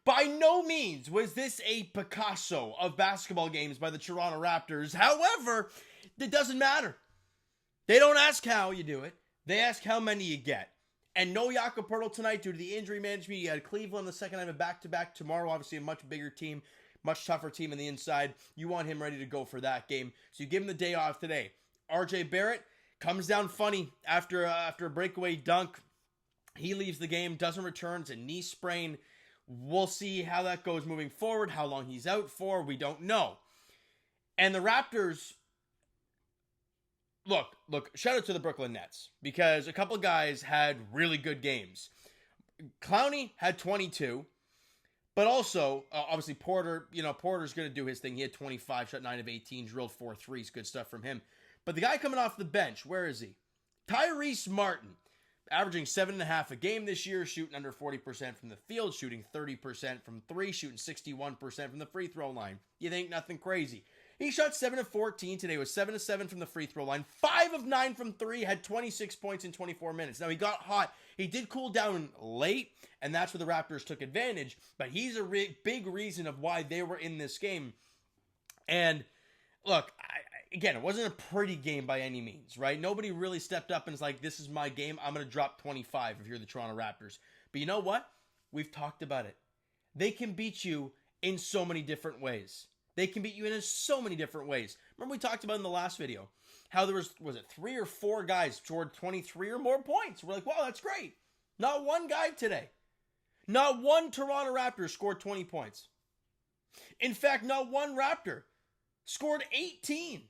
By no means was this a Picasso of basketball games by the Toronto Raptors. However, it doesn't matter. They don't ask how you do it. They ask how many you get. And no Jakob Poeltl tonight due to the injury management. You had Cleveland the second night of back-to-back tomorrow. Obviously a much bigger team, much tougher team on the inside. You want him ready to go for that game. So you give him the day off today. RJ Barrett comes down funny after a breakaway dunk. He leaves the game, doesn't return. It's a knee sprain. We'll see how that goes moving forward. How long he's out for, we don't know. And the Raptors, look, shout out to the Brooklyn Nets because a couple guys had really good games. Clowney had 22, but also, obviously, Porter, Porter's going to do his thing. He had 25, shot 9 of 18, drilled 4 threes. Good stuff from him. But the guy coming off the bench, where is he? Tyrese Martin. Averaging 7.5 a game this year, shooting under 40% from the field, shooting 30% from 3, shooting 61% from the free throw line. You think nothing crazy. He shot 7 of 14 today, was 7 of 7 from the free throw line, 5 of 9 from 3, had 26 points in 24 minutes. Now, he got hot. He did cool down late, and that's where the Raptors took advantage, but he's a big reason of why they were in this game. And, look, again, it wasn't a pretty game by any means, right? Nobody really stepped up and was like, this is my game. I'm going to drop 25 if you're the Toronto Raptors. But you know what? We've talked about it. They can beat you in so many different ways. They can beat you in so many different ways. Remember we talked about in the last video how there was it 3 or 4 guys scored 23 or more points. We're like, wow, that's great. Not one guy today. Not one Toronto Raptor scored 20 points. In fact, not one Raptor scored 18.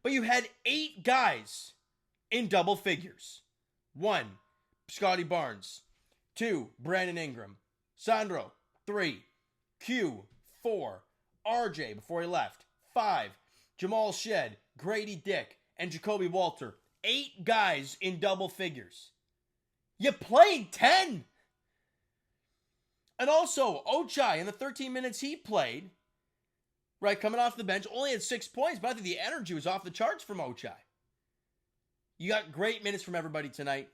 But you had 8 guys in double figures. 1, Scotty Barnes. 2, Brandon Ingram. Sandro, 3. Q, 4. RJ, before he left, 5. Jamal Shed, Grady Dick, and Jacoby Walter. 8 guys in double figures. You played 10. And also, Ochai, in the 13 minutes he played, right, coming off the bench, only had 6 points, but I think the energy was off the charts from Ochai. You got great minutes from everybody tonight,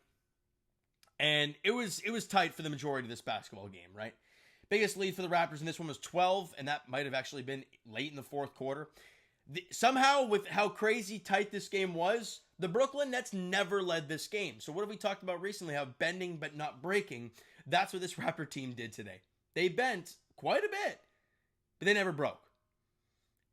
and it was tight for the majority of this basketball game, right? Biggest lead for the Raptors in this one was 12, and that might have actually been late in the fourth quarter. Somehow, with how crazy tight this game was, the Brooklyn Nets never led this game. So what have we talked about recently? How bending but not breaking. That's what this Raptor team did today. They bent quite a bit, but they never broke.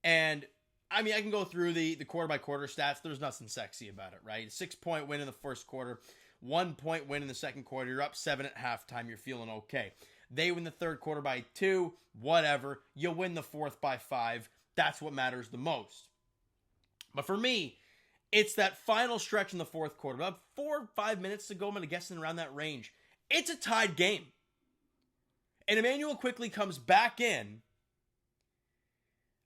And, I mean, I can go through the quarter-by-quarter stats. There's nothing sexy about it, right? 6-point win in the first quarter, 1-point win in the second quarter. You're up 7 at halftime. You're feeling okay. They win the third quarter by 2, whatever. You win the fourth by 5. That's what matters the most. But for me, it's that final stretch in the fourth quarter. About 4 or 5 minutes to go. I'm going to guess around that range. It's a tied game. And Emmanuel quickly comes back in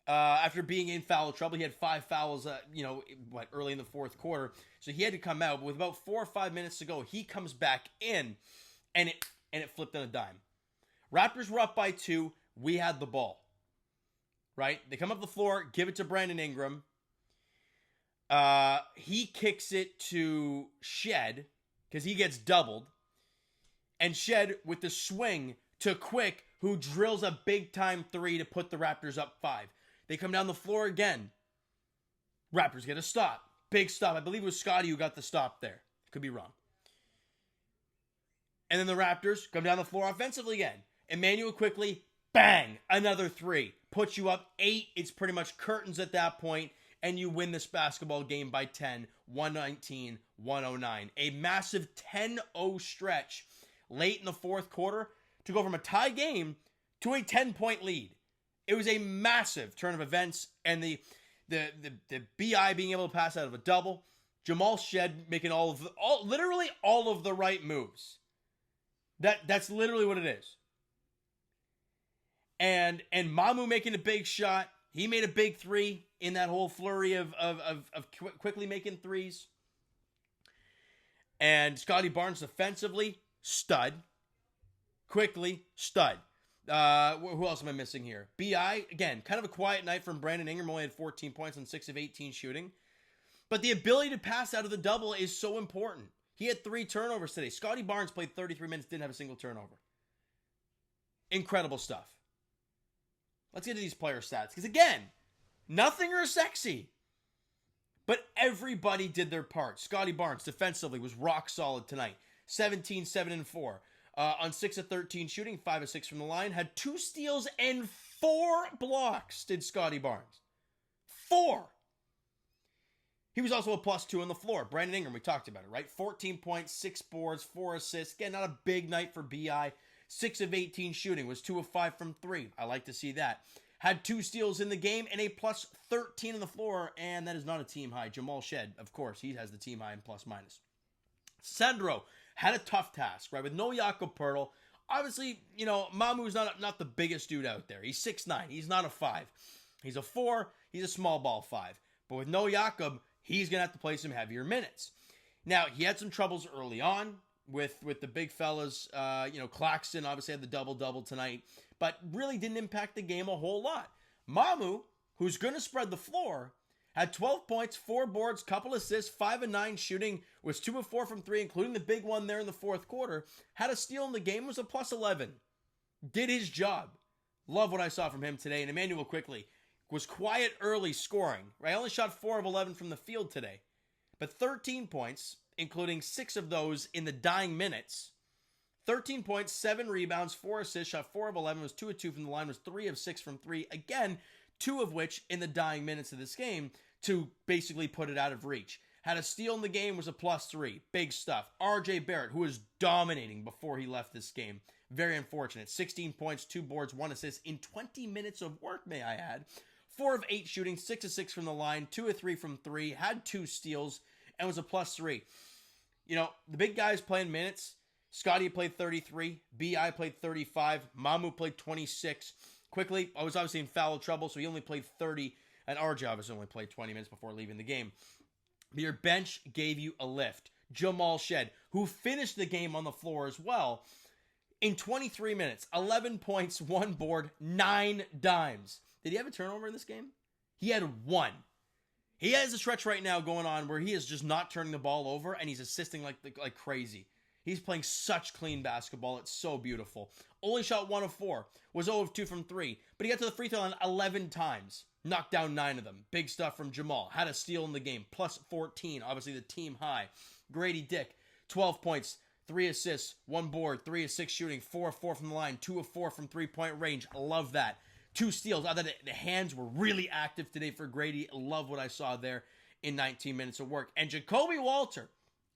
after being in foul trouble. He had 5 fouls, early in the fourth quarter. So he had to come out. But with about 4 or 5 minutes to go, he comes back in, and it flipped on a dime. Raptors were up by 2. We had the ball. Right? They come up the floor, give it to Brandon Ingram. He kicks it to Shed because he gets doubled. And Shed with the swing to Quick, who drills a big-time 3 to put the Raptors up 5. They come down the floor again. Raptors get a stop. Big stop. I believe it was Scotty who got the stop there. Could be wrong. And then the Raptors come down the floor offensively again. Emmanuel quickly, bang, another 3. Puts you up 8. It's pretty much curtains at that point, and you win this basketball game by 10, 119-109. A massive 10-0 stretch late in the fourth quarter to go from a tie game to a 10-point lead. It was a massive turn of events, and the BI being able to pass out of a double, Jamal Shed making literally all of the right moves. That's literally what it is. And Mamu making a big shot. He made a big 3 in that whole flurry of quickly making 3s. And Scotty Barnes defensively, stud. Quickly, stud. Who else am I missing here? BI, again, kind of a quiet night from Brandon Ingram. Only had 14 points on 6 of 18 shooting. But the ability to pass out of the double is so important. He had 3 turnovers today. Scotty Barnes played 33 minutes, didn't have a single turnover. Incredible stuff. Let's get to these player stats. Because again, nothing are sexy. But everybody did their part. Scotty Barnes, defensively, was rock solid tonight. 17, 7, and 4. On 6 of 13 shooting, 5 of 6 from the line. Had 2 steals and 4 blocks, did Scotty Barnes. 4. He was also a +2 on the floor. Brandon Ingram, we talked about it, right? 14 points, 6 boards, 4 assists. Again, not a big night for BI. 6 of 18 shooting, was 2 of 5 from 3. I like to see that. Had 2 steals in the game and a +13 on the floor, and that is not a team high. Jamal Shed, of course, he has the team high in plus-minus. Sandro had a tough task, right? With no Jakob Poeltl. Obviously, Mamu's not the biggest dude out there. He's 6'9". He's not a 5. He's a 4. He's a small ball 5. But with no Jakob, he's going to have to play some heavier minutes. Now, he had some troubles early on with the big fellas. Claxton obviously had the double-double tonight, but really didn't impact the game a whole lot. Mamu, who's going to spread the floor, had 12 points, 4 boards, couple assists, 5 of 9 shooting, was 2 of 4 from 3, including the big one there in the fourth quarter. Had a steal in the game, was a +11. Did his job. Love what I saw from him today. And Emmanuel quickly was quiet early scoring. Right? Only shot 4 of 11 from the field today. But 13 points, including 6 of those in the dying minutes. 13 points, 7 rebounds, 4 assists, shot 4 of 11, was 2 of 2 from the line, was 3 of 6 from 3. Again, 2 of which in the dying minutes of this game to basically put it out of reach. Had a steal in the game, was a +3. Big stuff. RJ Barrett, who was dominating before he left this game. Very unfortunate. 16 points, 2 boards, 1 assist in 20 minutes of work, may I add. 4 of 8 shooting, 6 of 6 from the line, 2 of 3 from 3, had 2 steals, and was a +3. The big guys playing minutes. Scotty played 33. B.I. played 35. Mamu played 26. Quickly, I was obviously in foul trouble, so he only played 30. And RJ obviously only played 20 minutes before leaving the game. But your bench gave you a lift. Jamal Shed, who finished the game on the floor as well, in 23 minutes, 11 points, 1 board, 9 dimes. Did he have a turnover in this game? He had 1. He has a stretch right now going on where he is just not turning the ball over, and he's assisting like crazy. He's playing such clean basketball. It's so beautiful. Only shot 1 of 4. Was 0 of 2 from 3. But he got to the free throw line 11 times. Knocked down 9 of them. Big stuff from Jamal. Had a steal in the game. +14. Obviously the team high. Grady Dick. 12 points. 3 assists. 1 board. 3 of 6 shooting. 4 of 4 from the line. 2 of 4 from 3-point range. I love that. 2 steals. I thought the hands were really active today for Grady. Love what I saw there in 19 minutes of work. And Jacoby Walter,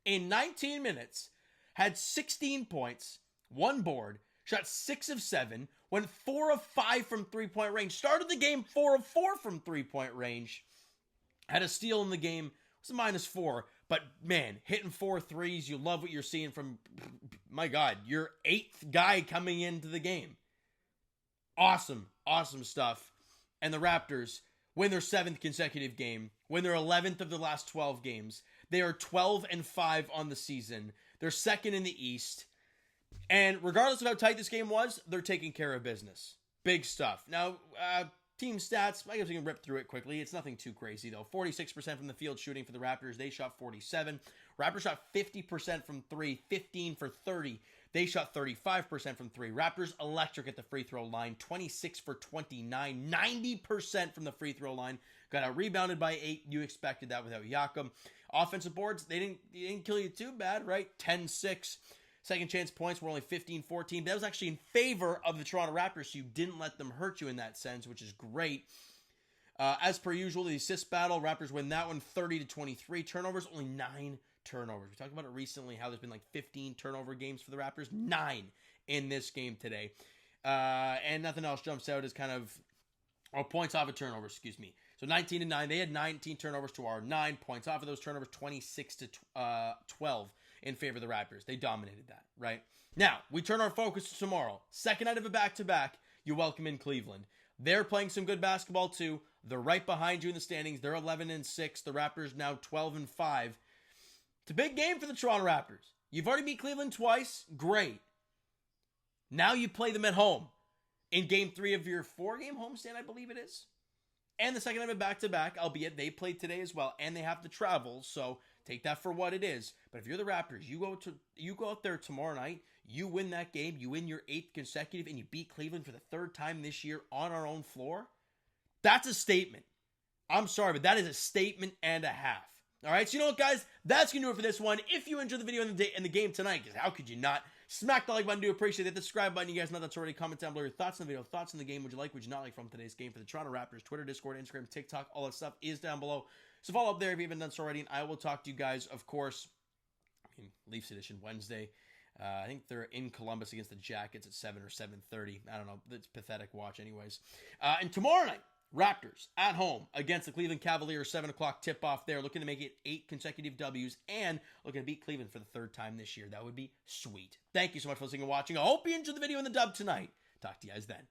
in 19 minutes, had 16 points, 1 board, shot 6 of 7, went 4 of 5 from 3-point range, started the game 4 of 4 from 3-point range, had a steal in the game, it was a -4, but man, hitting 4 threes, you love what you're seeing from, my God, your 8th guy coming into the game. Awesome stuff. And the Raptors win their 7th consecutive game, win their 11th of the last 12 games. They are 12-5 on the season. They're 2nd in the East. And regardless of how tight this game was, they're taking care of business. Big stuff. Now, team stats, I guess we can rip through it quickly. It's nothing too crazy, though. 46% from the field shooting for the Raptors. They shot 47. Raptors shot 50% from 3, 15 for 30. They shot 35% from 3. Raptors electric at the free throw line. 26 for 29. 90% from the free throw line. Got out rebounded by 8. You expected that without Jakob. Offensive boards, they didn't kill you too bad, right? 10-6. Second chance points were only 15-14. That was actually in favor of the Toronto Raptors, so you didn't let them hurt you in that sense, which is great. As per usual, the assist battle, Raptors win that one 30-23. Turnovers, only 9 turnovers. We talked about it recently, how there's been like 15 turnover games for the Raptors. 9 in this game today. And nothing else jumps out as kind of, points off of turnovers, excuse me. So 19-9. They had 19 turnovers to our 9 points off of those turnovers, 26-12 in favor of the Raptors. They dominated that, right? Now, we turn our focus to tomorrow. Second night of a back-to-back. You welcome in Cleveland. They're playing some good basketball too. They're right behind you in the standings. They're 11-6. The Raptors now 12-5. It's a big game for the Toronto Raptors. You've already beat Cleveland twice. Great. Now you play them at home in game 3 of your 4-game homestand, I believe it is. And the second night of a back-to-back, albeit they played today as well, and they have to travel, so take that for what it is. But if you're the Raptors, you go out there tomorrow night, you win that game, you win your 8th consecutive, and you beat Cleveland for the 3rd time this year on our own floor, that's a statement. I'm sorry, but that is a statement and a half. All right, so you know what, guys? That's going to do it for this one. If you enjoyed the video and the game tonight, because how could you not? Smack the like button. Do appreciate it. The subscribe button. You guys know that's already. Comment down below your thoughts on the video, thoughts on the game. Would you like, would you not like from today's game for the Toronto Raptors? Twitter, Discord, Instagram, TikTok, all that stuff is down below. So follow up there if you haven't done so already. And I will talk to you guys, of course, Leafs edition Wednesday. I think they're in Columbus against the Jackets at 7 or 7:30. I don't know. It's pathetic watch anyways. And tomorrow night, Raptors at home against the Cleveland Cavaliers, 7 o'clock tip-off there, looking to make it 8 consecutive W's and looking to beat Cleveland for the 3rd time this year. That would be sweet. Thank you so much for listening and watching. I hope you enjoyed the video and the dub tonight. Talk to you guys then.